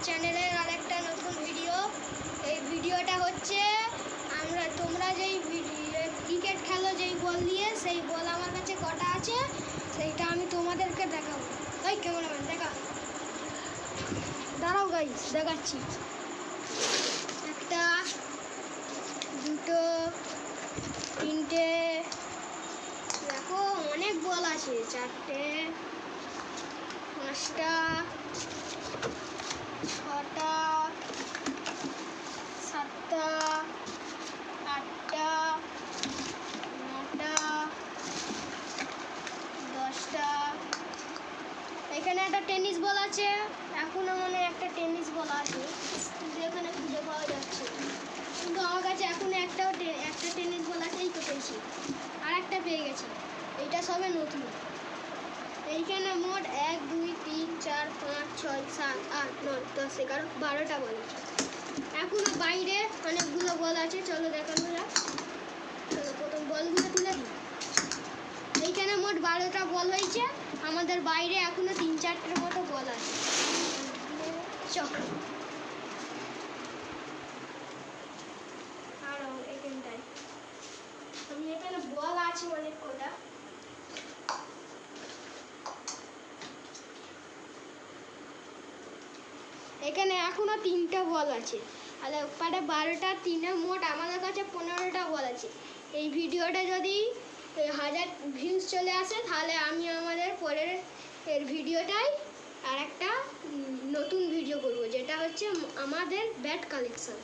চ্যানেলের আরেকটা নতুন ভিডিও। এই ভিডিওটা হচ্ছে তোমরা যেই ক্রিকেট খেলো যেই বল দিয়ে, সেই বল আমার কাছে কটা আছে সেইটা আমি তোমাদেরকে দেখাবো। ওই ক্যামেরাম্যান দেখা, দাঁড়াও গাইস দেখাচ্ছি। একটা, দুটো, তিনটে, দেখো অনেক বল আছে। চারটে, পাঁচটা, ছটা, সাতটা, আটটা, নটা, দশটা। এখানে একটা টেনিস বল আছে, এখনো মনে একটা টেনিস বল আছে কিন্তু এখানে খুঁজে পাওয়া যাচ্ছে। কিন্তু আমার কাছে এখন একটা টেনিস বল আছে, এই তো পেয়েছি, আর একটা পেয়ে গেছি। এইটা সবে নতুন। এইখানে মোট 1, 2, 3, 4, 5, 6, 7, 8, 9, 10, 11, 12টা বল আছে। এখনো বাইরে অনেকগুলো বল আছে, চলো দেখানো যাক। চলো প্রথম বলগুলো তুলে দিই। এইখানে মোট 12টা বল হয়েছে। আমাদের বাইরে এখনো 3-4টের মতো বল আছে। চলো আরো এখানটায় আমি এখানে বল আছে অনেক কটা। এখানে এখনো 3টা বল আছে, আর ওপারে 12টা, 3-এ মোট আমাদের কাছে 15টা বল আছে। এই ভিডিওটা যদি 1000 ভিউজ চলে আসে তাহলে আমি আমাদের পরের ভিডিওটাই আর একটা নতুন ভিডিও করব, যেটা হচ্ছে আমাদের ব্যাট কালেকশন।